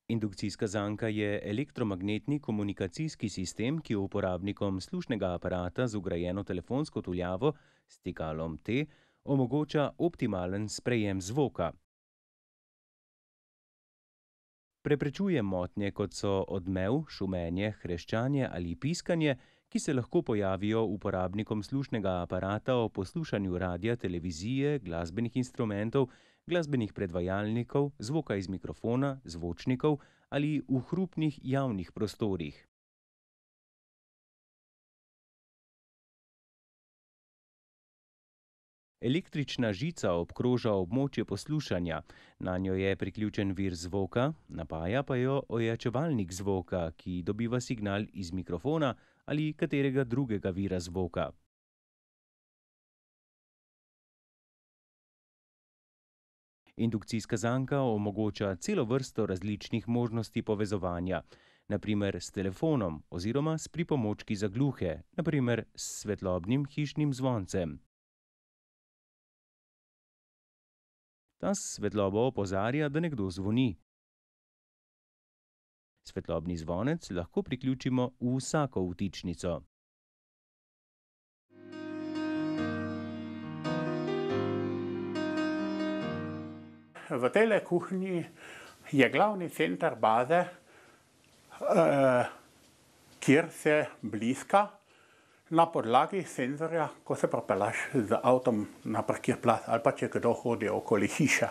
Indukcijska zanka je elektromagnetni komunikacijski sistem, ki uporabnikom slušnega aparata z vgrajeno telefonsko tuljavo, stikalom T, omogoča optimalen sprejem zvoka. Preprečuje motnje, kot so odmev, šumenje, hreščanje ali piskanje, ki se lahko pojavijo uporabnikom slušnega aparata ob poslušanju radia, televizije, glasbenih instrumentov, glasbenih predvajalnikov, zvoka iz mikrofona, zvočnikov ali v hrupnih javnih prostorih. Električna žica obkroža območje poslušanja, nanjo je priključen vir zvoka, napaja pa jo ojačevalnik zvoka, ki dobiva signal iz mikrofona ali katerega drugega vira zvoka. Indukcijska zanka omogoča celo vrsto različnih možnosti povezovanja, na primer s telefonom oziroma s pripomočki za gluhe, na primer s svetlobnim hišnim zvoncem. Ta s svetlobo opozarja, da nekdo zvoni. Svetlobni zvonec lahko priključimo v vsako vtičnico. V tej kuhinji je glavni center baze, kjer se bliska na podlagi senzorja, ko se propelaš z avtom na parkirplac ali pa če kdo hodi okoli hiše.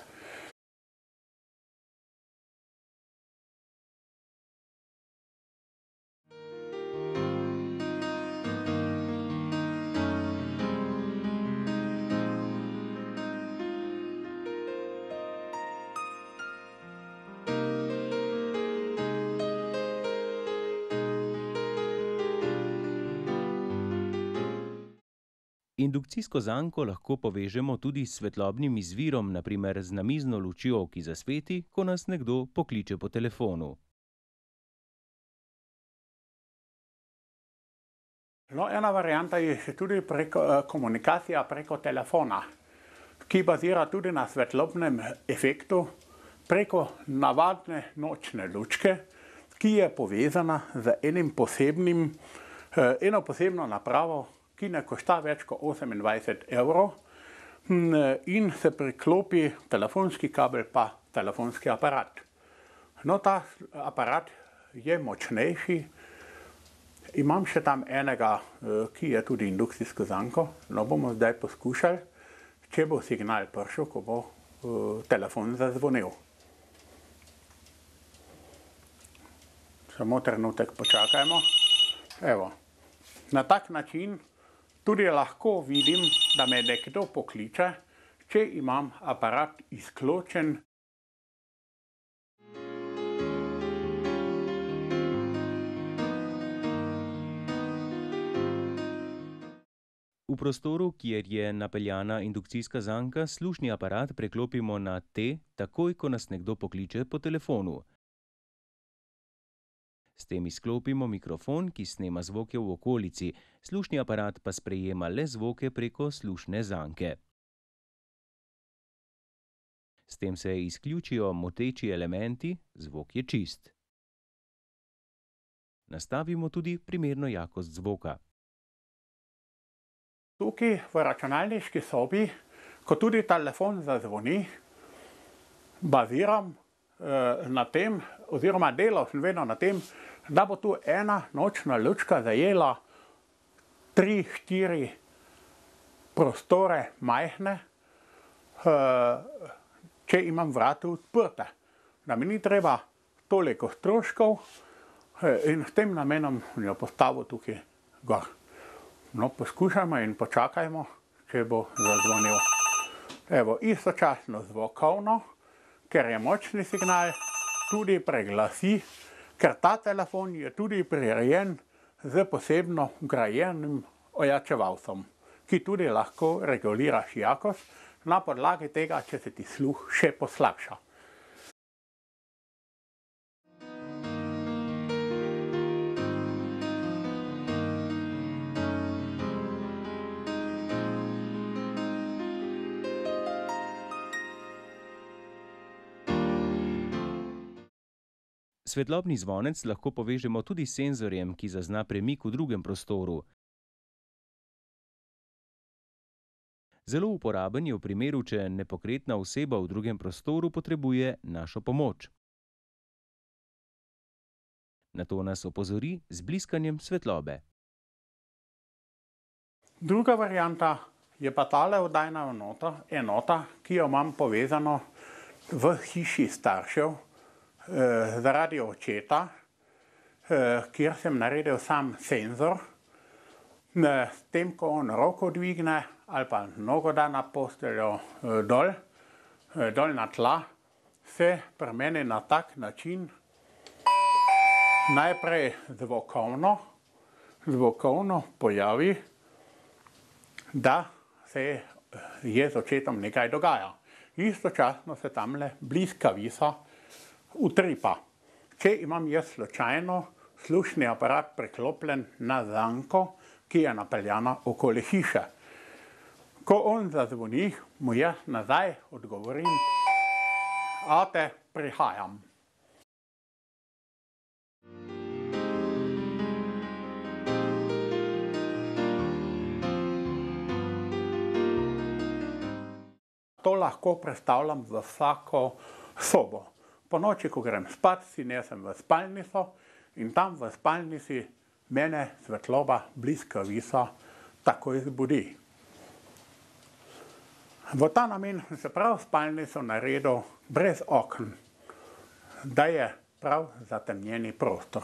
Indukcijsko zanko lahko povežemo tudi s svetlobnim izvirom, na primer z namizno lučjo, ki zasveti, ko nas nekdo pokliče po telefonu. No, ena varianta je še tudi komunikacija preko telefona, ki bazira tudi na svetlobnem efektu preko navadne nočne lučke, ki je povezana z eno posebno napravo, ki ne košta več kot 28 evrov in se priklopi telefonski kabel pa telefonski aparat. No, ta aparat je močnejši. Imam še tam enega, ki je tudi indukcijsko zanko. No, bomo zdaj poskušali, če bo signal prišel, ko bo telefon zazvonil. Samo trenutek počakajmo. Evo, na tak način tudi lahko vidim, da me nekdo pokliče, če imam aparat izključen. V prostoru, kjer je napeljana indukcijska zanka, slušni aparat preklopimo na T, takoj ko nas nekdo pokliče po telefonu. S tem izklopimo mikrofon, ki snema zvoke v okolici, slušni aparat pa sprejema le zvoke preko slušne zanke. S tem se izključijo moteči elementi, zvok je čist. Nastavimo tudi primerno jakost zvoka. Tukaj v računalniški sobi, ko tudi telefon zazvoni, baziram na tem, oziroma delal sem vedno na tem, da bo tu ena nočna lučka zajela 3-4 prostore majhne, če imam vrata odprta. Da mi ni treba toliko stroškov in s tem namenom jo postavil tukaj gor. No, poskušajmo in počakajmo, če bo zazvonil. Evo, istočasno zvokovno, ker je močni signal, tudi preglasi, ker ta telefon je tudi prirejen z posebno vgrajenim ojačevalcem, ki tudi lahko reguliraš jakost na podlagi tega, če se ti sluh še poslabša. Svetlobni zvonec lahko povežemo tudi s senzorjem, ki zazna premik v drugem prostoru. Zelo uporaben je v primeru, če nepokretna oseba v drugem prostoru potrebuje našo pomoč. Nato nas opozori z bliskanjem svetlobe. Druga varianta je pa tale oddajna enota, ki jo imam povezano v hiši staršev zaradi očeta, kjer sem naredil sam senzor. S tem, ko on roko dvigne ali pa nogo da na posteljo dol na tla, se pri meni na tak način najprej zvokovno pojavi, da se je z očetom nekaj dogaja. Istočasno se tamle bliskavica utripa. Če imam jaz slučajno slušni aparat priklopljen na zanko, ki je napeljana okoli hiše. Ko on zazvoni, mu jaz nazaj odgovorim: "Ate, prihajam." To lahko prestavljam v vsako sobo. Ponoči, ko grem spat, si nesem v spalnico in tam v spalnici mene svetloba bliskavica takoj zbudi. V ta namen sem se prav spalnico naredil brez oken, da je prav zatemnjeni prostor.